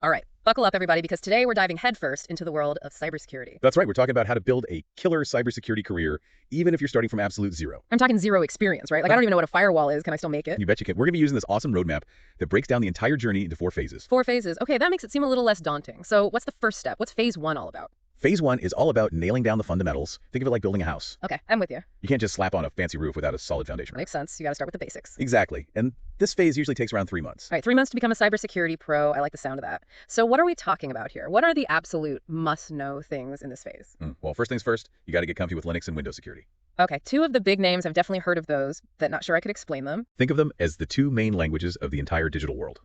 All right, buckle up, everybody, because today we're diving headfirst into the world of cybersecurity. That's right. We're talking about how to build a killer cybersecurity career, even if you're starting from absolute zero. I'm talking zero experience, right? Like, I don't even know what a firewall is. Can I still make it? You bet you can. We're going to be using this awesome roadmap that breaks down the entire journey into 4 phases. 4 phases. Okay, that makes it seem a little less daunting. So what's the first step? What's phase 1 all about? Phase 1 is all about nailing down the fundamentals. Think of it like building a house. Okay, I'm with you. You can't just slap on a fancy roof without a solid foundation. Makes sense. You got to start with the basics. Exactly. And this phase usually takes around 3 months. All right, 3 months to become a cybersecurity pro. I like the sound of that. So what are we talking about here? What are the absolute must-know things in this phase? Well, first things first, you got to get comfy with Linux and Windows security. Okay, 2 of the big names, I've definitely heard of those, but not sure I could explain them. Think of them as the 2 main languages of the entire digital world.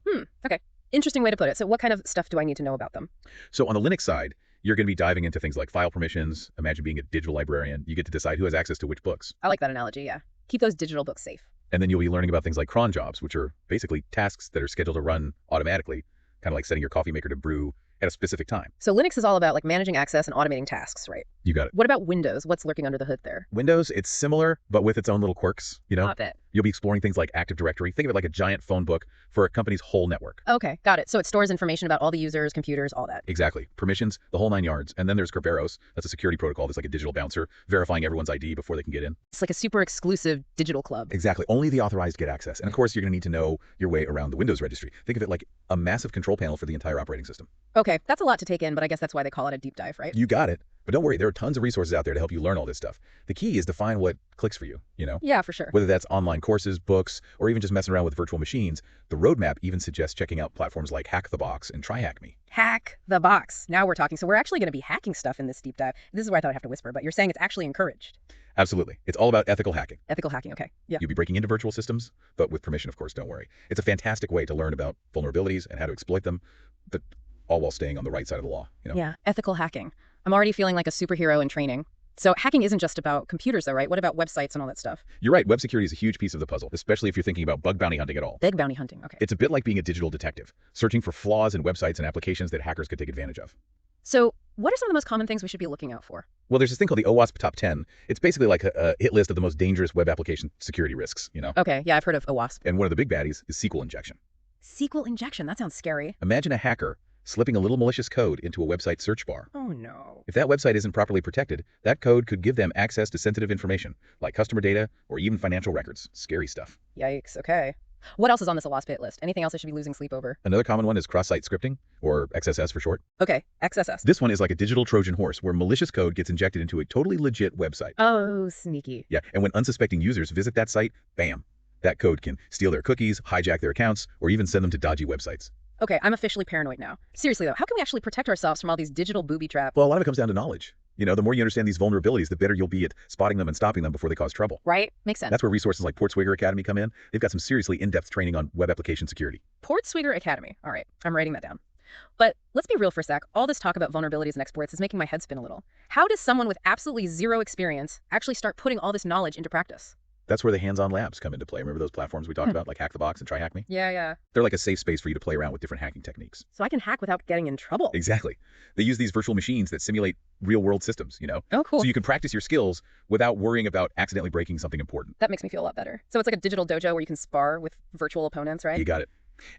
Okay. Interesting way to put it. So what kind of stuff do I need to know about them? So on the Linux side, you're going to be diving into things like file permissions. Imagine being a digital librarian. You get to decide who has access to which books. I like that analogy, yeah. Keep those digital books safe. And then you'll be learning about things like cron jobs, which are basically tasks that are scheduled to run automatically, kind of like setting your coffee maker to brew at a specific time. So Linux is all about like managing access and automating tasks, right? You got it. What about Windows? What's lurking under the hood there? Windows, it's similar, but with its own little quirks, you know? Stop it. You'll be exploring things like Active Directory. Think of it like a giant phone book for a company's whole network. Okay, got it. So it stores information about all the users, computers, all that. Exactly. Permissions, the whole 9 yards. And then there's Kerberos. That's a security protocol that's like a digital bouncer, verifying everyone's ID before they can get in. It's like a super exclusive digital club. Exactly. Only the authorized get access. And of course, you're going to need to know your way around the Windows registry. Think of it like a massive control panel for the entire operating system. Okay, that's a lot to take in, but I guess that's why they call it a deep dive, right? You got it. But don't worry, there are tons of resources out there to help you learn all this stuff. The key is to find what clicks for you, you know? Yeah, for sure. Whether that's online courses, books, or even just messing around with virtual machines, the roadmap even suggests checking out platforms like Hack the Box and TryHackMe. Hack the box. Now we're talking. So we're actually going to be hacking stuff in this deep dive. This is where I thought I'd have to whisper, but you're saying it's actually encouraged. Absolutely. It's all about ethical hacking. Ethical hacking, okay. Yeah. You'll be breaking into virtual systems, but with permission, of course, don't worry. It's a fantastic way to learn about vulnerabilities and how to exploit them, but all while staying on the right side of the law, you know? Yeah, ethical hacking. I'm already feeling like a superhero in training. So hacking isn't just about computers though, right? What about websites and all that stuff? You're right. Web security is a huge piece of the puzzle, especially if you're thinking about bug bounty hunting at all. Big bounty hunting, okay. It's a bit like being a digital detective, searching for flaws in websites and applications that hackers could take advantage of. So what are some of the most common things we should be looking out for? Well, there's this thing called the OWASP Top 10. It's basically like a hit list of the most dangerous web application security risks, you know? Okay, yeah, I've heard of OWASP. And one of the big baddies is SQL injection. SQL injection, that sounds scary. Imagine a hacker slipping a little malicious code into a website search bar. Oh no. If that website isn't properly protected, that code could give them access to sensitive information, like customer data or even financial records. Scary stuff. Yikes, okay. What else is on this OWASP hit list? Anything else I should be losing sleep over? Another common one is cross-site scripting, or XSS for short. Okay, XSS. This one is like a digital Trojan horse where malicious code gets injected into a totally legit website. Oh, sneaky. Yeah, and when unsuspecting users visit that site, bam, that code can steal their cookies, hijack their accounts, or even send them to dodgy websites. Okay, I'm officially paranoid now. Seriously though, how can we actually protect ourselves from all these digital booby traps? Well, a lot of it comes down to knowledge. You know, the more you understand these vulnerabilities, the better you'll be at spotting them and stopping them before they cause trouble. Right? Makes sense. That's where resources like Portswigger Academy come in. They've got some seriously in-depth training on web application security. Portswigger Academy. All right, I'm writing that down. But let's be real for a sec. All this talk about vulnerabilities and exploits is making my head spin a little. How does someone with absolutely zero experience actually start putting all this knowledge into practice? That's where the hands-on labs come into play. Remember those platforms we talked about, like Hack the Box and TryHackMe? Yeah. They're like a safe space for you to play around with different hacking techniques. So I can hack without getting in trouble. Exactly. They use these virtual machines that simulate real-world systems, you know? Oh, cool. So you can practice your skills without worrying about accidentally breaking something important. That makes me feel a lot better. So it's like a digital dojo where you can spar with virtual opponents, right? You got it.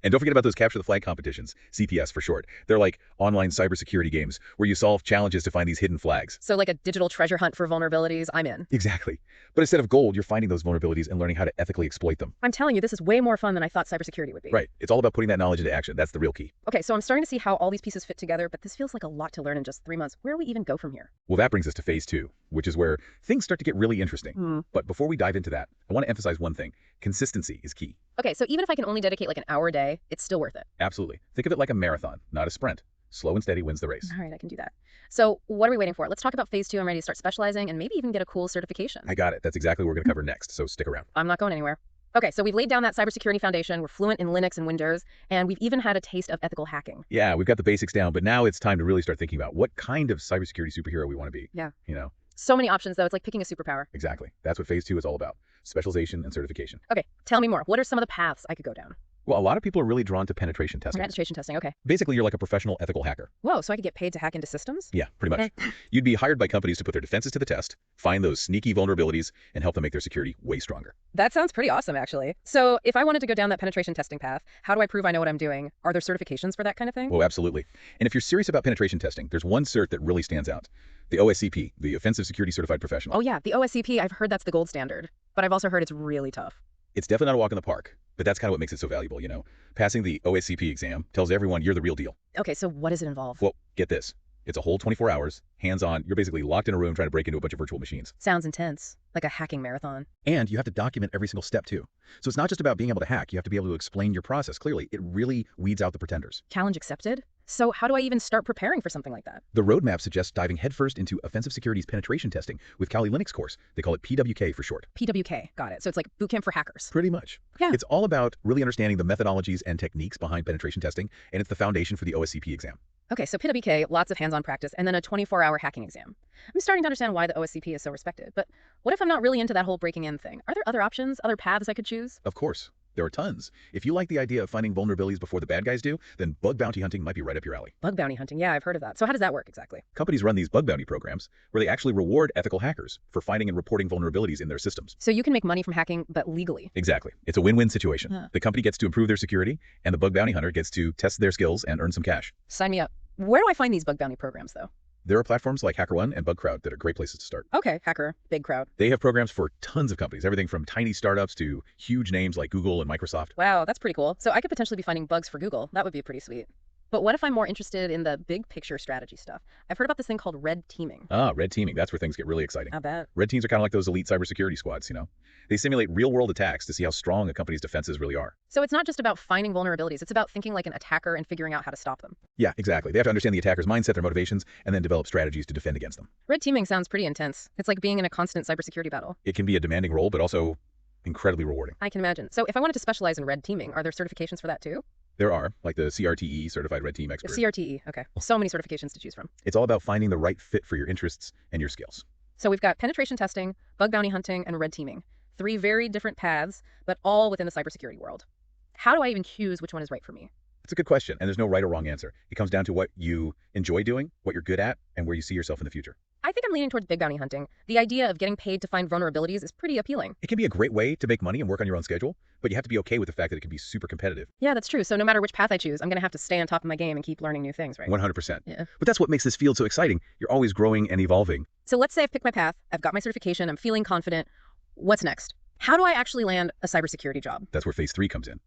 And don't forget about those capture the flag competitions, CPS for short. They're like online cybersecurity games where you solve challenges to find these hidden flags. So like a digital treasure hunt for vulnerabilities, I'm in. Exactly. But instead of gold, you're finding those vulnerabilities and learning how to ethically exploit them. I'm telling you, this is way more fun than I thought cybersecurity would be. Right. It's all about putting that knowledge into action. That's the real key. Okay, so I'm starting to see how all these pieces fit together, but this feels like a lot to learn in just 3 months. Where do we even go from here? Well, that brings us to phase 2, which is where things start to get really interesting. But before we dive into that, I want to emphasize one thing. Consistency is key. Okay, so even if I can only dedicate like an hour a day, it's still worth it. Absolutely. Think of it like a marathon, not a sprint. Slow and steady wins the race. All right, I can do that. So what are we waiting for? Let's talk about phase 2. I'm ready to start specializing and maybe even get a cool certification. I got it. That's exactly what we're going to cover next, so stick around. I'm not going anywhere. Okay, so we've laid down that cybersecurity foundation. We're fluent in Linux and Windows, and we've even had a taste of ethical hacking. Yeah, we've got the basics down, but now it's time to really start thinking about what kind of cybersecurity superhero we want to be. Yeah. You know? So many options, though. It's like picking a superpower. Exactly. That's what phase 2 is all about. Specialization and certification. Okay, tell me more. What are some of the paths I could go down? Well, a lot of people are really drawn to penetration testing. Penetration testing, okay. Basically, you're like a professional ethical hacker. Whoa, so I could get paid to hack into systems? Yeah, pretty much. You'd be hired by companies to put their defenses to the test, find those sneaky vulnerabilities, and help them make their security way stronger. That sounds pretty awesome, actually. So if I wanted to go down that penetration testing path, how do I prove I know what I'm doing? Are there certifications for that kind of thing? Oh, absolutely. And if you're serious about penetration testing, there's one cert that really stands out. The OSCP, the Offensive Security Certified Professional. Oh yeah, the OSCP, I've heard that's the gold standard. But I've also heard it's really tough. It's definitely not a walk in the park, but that's kind of what makes it so valuable, you know? Passing the OSCP exam tells everyone you're the real deal. Okay, so what does it involve? Well, get this. It's a whole 24 hours, hands-on. You're basically locked in a room trying to break into a bunch of virtual machines. Sounds intense, like a hacking marathon. And you have to document every single step, too. So it's not just about being able to hack. You have to be able to explain your process clearly. It really weeds out the pretenders. Challenge accepted? So how do I even start preparing for something like that? The roadmap suggests diving headfirst into Offensive Security's penetration testing with Kali Linux course. They call it PWK for short. PWK, got it. So it's like boot camp for hackers. Pretty much. Yeah. It's all about really understanding the methodologies and techniques behind penetration testing, and it's the foundation for the OSCP exam. Okay, so PWK, lots of hands-on practice, and then a 24-hour hacking exam. I'm starting to understand why the OSCP is so respected, but what if I'm not really into that whole breaking in thing? Are there other options, other paths I could choose? Of course. There are tons. If you like the idea of finding vulnerabilities before the bad guys do, then bug bounty hunting might be right up your alley. Bug bounty hunting, yeah, I've heard of that. So how does that work exactly? Companies run these bug bounty programs where they actually reward ethical hackers for finding and reporting vulnerabilities in their systems. So you can make money from hacking, but legally. Exactly. It's a win-win situation. Huh. The company gets to improve their security, and the bug bounty hunter gets to test their skills and earn some cash. Sign me up. Where do I find these bug bounty programs, though? There are platforms like HackerOne and BugCrowd that are great places to start. Okay, hacker, big crowd. They have programs for tons of companies, everything from tiny startups to huge names like Google and Microsoft. Wow, that's pretty cool. So I could potentially be finding bugs for Google. That would be pretty sweet. But what if I'm more interested in the big picture strategy stuff? I've heard about this thing called red teaming. Ah, red teaming. That's where things get really exciting. I bet. Red teams are kind of like those elite cybersecurity squads, you know? They simulate real-world attacks to see how strong a company's defenses really are. So it's not just about finding vulnerabilities. It's about thinking like an attacker and figuring out how to stop them. Yeah, exactly. They have to understand the attacker's mindset, their motivations, and then develop strategies to defend against them. Red teaming sounds pretty intense. It's like being in a constant cybersecurity battle. It can be a demanding role, but also incredibly rewarding. I can imagine. So if I wanted to specialize in red teaming, are there certifications for that too? There are, like the CRTE, Certified Red Team Expert. The CRTE, okay. So many certifications to choose from. It's all about finding the right fit for your interests and your skills. So we've got penetration testing, bug bounty hunting, and red teaming. 3 very different paths, but all within the cybersecurity world. How do I even choose which one is right for me? It's a good question, and there's no right or wrong answer. It comes down to what you enjoy doing, what you're good at, and where you see yourself in the future. I think I'm leaning towards big bounty hunting. The idea of getting paid to find vulnerabilities is pretty appealing. It can be a great way to make money and work on your own schedule, but you have to be okay with the fact that it can be super competitive. Yeah, that's true. So no matter which path I choose, I'm going to have to stay on top of my game and keep learning new things, right? 100%. Yeah. But that's what makes this field so exciting. You're always growing and evolving. So let's say I've picked my path, I've got my certification, I'm feeling confident. What's next? How do I actually land a cybersecurity job? That's where phase 3 comes in.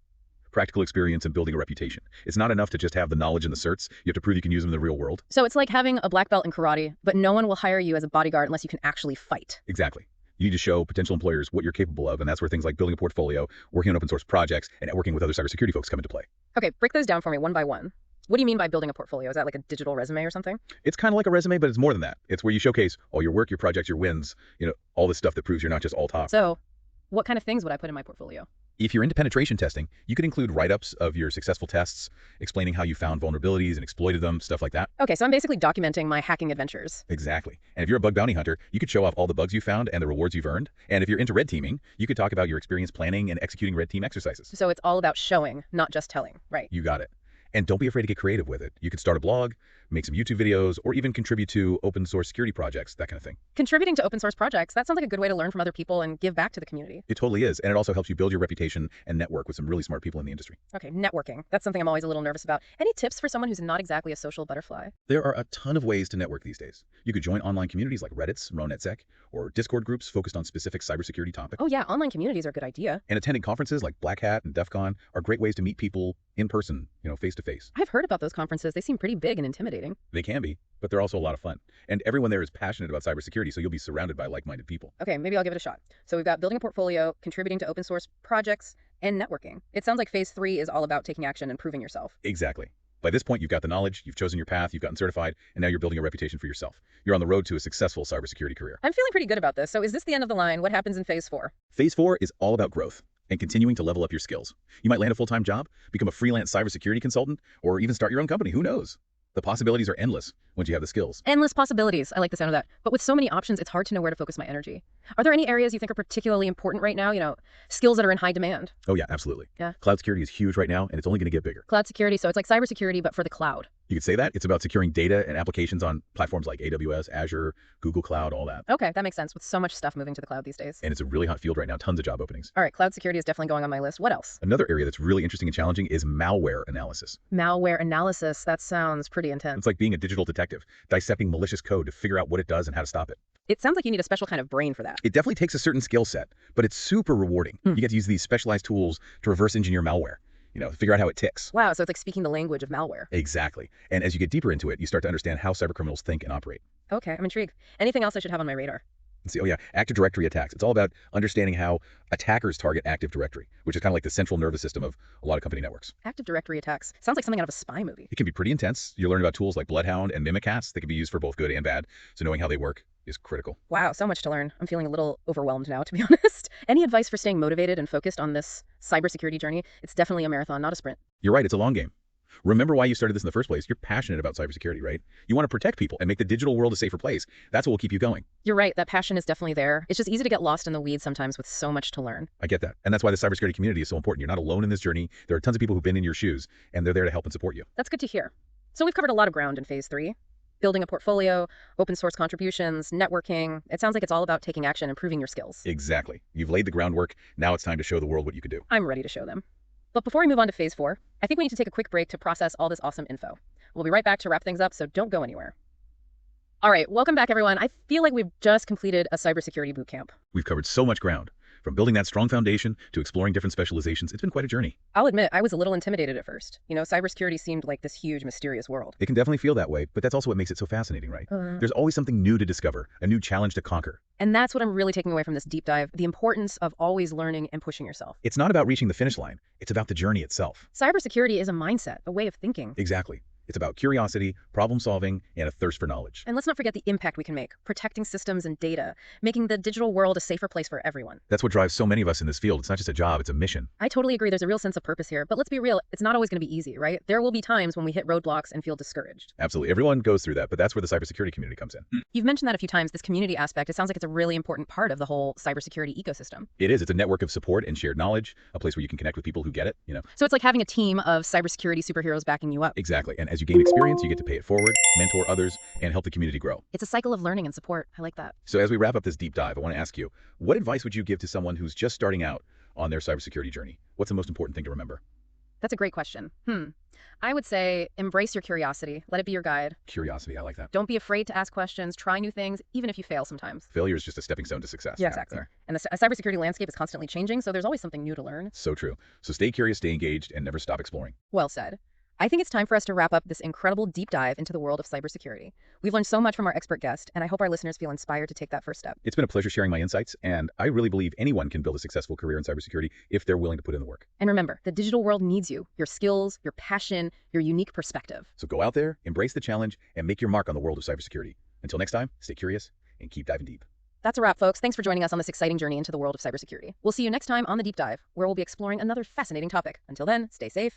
Practical experience and building a reputation. It's not enough to just have the knowledge and the certs. You have to prove you can use them in the real world. So it's like having a black belt in karate, but no one will hire you as a bodyguard unless you can actually fight. Exactly. You need to show potential employers what you're capable of, and that's where things like building a portfolio, working on open source projects, and networking with other cybersecurity folks come into play. Okay, break those down for me one by one. What do you mean by building a portfolio? Is that like a digital resume or something? It's kind of like a resume, but it's more than that. It's where you showcase all your work, your projects, your wins, all this stuff that proves you're not just all top. So what kind of things would I put in my portfolio? If you're into penetration testing, you could include write-ups of your successful tests, explaining how you found vulnerabilities and exploited them, stuff like that. Okay, so I'm basically documenting my hacking adventures. Exactly. And if you're a bug bounty hunter, you could show off all the bugs you found and the rewards you've earned. And if you're into red teaming, you could talk about your experience planning and executing red team exercises. So it's all about showing, not just telling, right? You got it. And don't be afraid to get creative with it. You could start a blog, make some YouTube videos, or even contribute to open source security projects, that kind of thing. Contributing to open source projects, that sounds like a good way to learn from other people and give back to the community. It totally is. And it also helps you build your reputation and network with some really smart people in the industry. Okay, networking. That's something I'm always a little nervous about. Any tips for someone who's not exactly a social butterfly? There are a ton of ways to network these days. You could join online communities like Reddit's RoNetSec, or Discord groups focused on specific cybersecurity topics. Oh yeah, online communities are a good idea. And attending conferences like Black Hat and DEF CON are great ways to meet people in person, face to face. I've heard about those conferences. They seem pretty big and intimidating. They can be, but they're also a lot of fun. And everyone there is passionate about cybersecurity, so you'll be surrounded by like-minded people. Okay, maybe I'll give it a shot. So we've got building a portfolio, contributing to open source projects, and networking. It sounds like phase 3 is all about taking action and proving yourself. Exactly. By this point, you've got the knowledge, you've chosen your path, you've gotten certified, and now you're building a reputation for yourself. You're on the road to a successful cybersecurity career. I'm feeling pretty good about this. So is this the end of the line? What happens in phase 4? Phase 4 is all about growth and continuing to level up your skills. You might land a full-time job, become a freelance cybersecurity consultant, or even start your own company. Who knows? The possibilities are endless once you have the skills. Endless possibilities. I like the sound of that. But with so many options, it's hard to know where to focus my energy. Are there any areas you think are particularly important right now? Skills that are in high demand. Oh yeah, absolutely. Yeah. Cloud security is huge right now, and it's only going to get bigger. Cloud security. So it's like cybersecurity, but for the cloud. You could say that. It's about securing data and applications on platforms like AWS, Azure, Google Cloud, all that. Okay, that makes sense with so much stuff moving to the cloud these days. And it's a really hot field right now, tons of job openings. All right, cloud security is definitely going on my list. What else? Another area that's really interesting and challenging is malware analysis. Malware analysis. That sounds pretty intense. It's like being a digital detective, dissecting malicious code to figure out what it does and how to stop it. It sounds like you need a special kind of brain for that. It definitely takes a certain skill set, but it's super rewarding. You get to use these specialized tools to reverse engineer malware. Figure out how it ticks. Wow, so it's like speaking the language of malware. Exactly. And as you get deeper into it, you start to understand how cybercriminals think and operate. Okay, I'm intrigued. Anything else I should have on my radar? Let's see. Oh yeah, Active Directory attacks. It's all about understanding how attackers target Active Directory, which is kind of like the central nervous system of a lot of company networks. Active Directory attacks. Sounds like something out of a spy movie. It can be pretty intense. You learn about tools like Bloodhound and Mimikatz that can be used for both good and bad. So knowing how they work is critical. Wow, so much to learn. I'm feeling a little overwhelmed now, to be honest. Any advice for staying motivated and focused on this cybersecurity journey? It's definitely a marathon, not a sprint. You're right. It's a long game. Remember why you started this in the first place. You're passionate about cybersecurity, right? You want to protect people and make the digital world a safer place. That's what will keep you going. You're right. That passion is definitely there. It's just easy to get lost in the weeds sometimes with so much to learn. I get that. And that's why the cybersecurity community is so important. You're not alone in this journey. There are tons of people who've been in your shoes, and they're there to help and support you. That's good to hear. So we've covered a lot of ground in phase 3. Building a portfolio, open source contributions, networking. It sounds like it's all about taking action and proving your skills. Exactly. You've laid the groundwork. Now it's time to show the world what you can do. I'm ready to show them. But before we move on to phase 4, I think we need to take a quick break to process all this awesome info. We'll be right back to wrap things up, so don't go anywhere. All right, welcome back, everyone. I feel like we've just completed a cybersecurity bootcamp. We've covered so much ground. From building that strong foundation to exploring different specializations, it's been quite a journey. I'll admit, I was a little intimidated at first. Cybersecurity seemed like this huge, mysterious world. It can definitely feel that way, but that's also what makes it so fascinating, right? There's always something new to discover, a new challenge to conquer. And that's what I'm really taking away from this deep dive, the importance of always learning and pushing yourself. It's not about reaching the finish line. It's about the journey itself. Cybersecurity is a mindset, a way of thinking. Exactly. It's about curiosity, problem solving, and a thirst for knowledge. And let's not forget the impact we can make, protecting systems and data, making the digital world a safer place for everyone. That's what drives so many of us in this field. It's not just a job, it's a mission. I totally agree. There's a real sense of purpose here. But let's be real, it's not always going to be easy, right? There will be times when we hit roadblocks and feel discouraged. Absolutely. Everyone goes through that, but that's where the cybersecurity community comes in. You've mentioned that a few times, this community aspect. It sounds like it's a really important part of the whole cybersecurity ecosystem. It is. It's a network of support and shared knowledge, a place where you can connect with people who get it, So it's like having a team of cybersecurity superheroes backing you up. Exactly. And as you gain experience, you get to pay it forward, mentor others, and help the community grow. It's a cycle of learning and support. I like that. So as we wrap up this deep dive, I want to ask you, what advice would you give to someone who's just starting out on their cybersecurity journey? What's the most important thing to remember? That's a great question. I would say embrace your curiosity. Let it be your guide. Curiosity, I like that. Don't be afraid to ask questions. Try new things, even if you fail sometimes. Failure is just a stepping stone to success. Yeah, exactly. And the cybersecurity landscape is constantly changing, so there's always something new to learn. So true. So stay curious, stay engaged, and never stop exploring. Well said. I think it's time for us to wrap up this incredible deep dive into the world of cybersecurity. We've learned so much from our expert guest, and I hope our listeners feel inspired to take that first step. It's been a pleasure sharing my insights, and I really believe anyone can build a successful career in cybersecurity if they're willing to put in the work. And remember, the digital world needs you, your skills, your passion, your unique perspective. So go out there, embrace the challenge, and make your mark on the world of cybersecurity. Until next time, stay curious and keep diving deep. That's a wrap, folks. Thanks for joining us on this exciting journey into the world of cybersecurity. We'll see you next time on The Deep Dive, where we'll be exploring another fascinating topic. Until then, stay safe.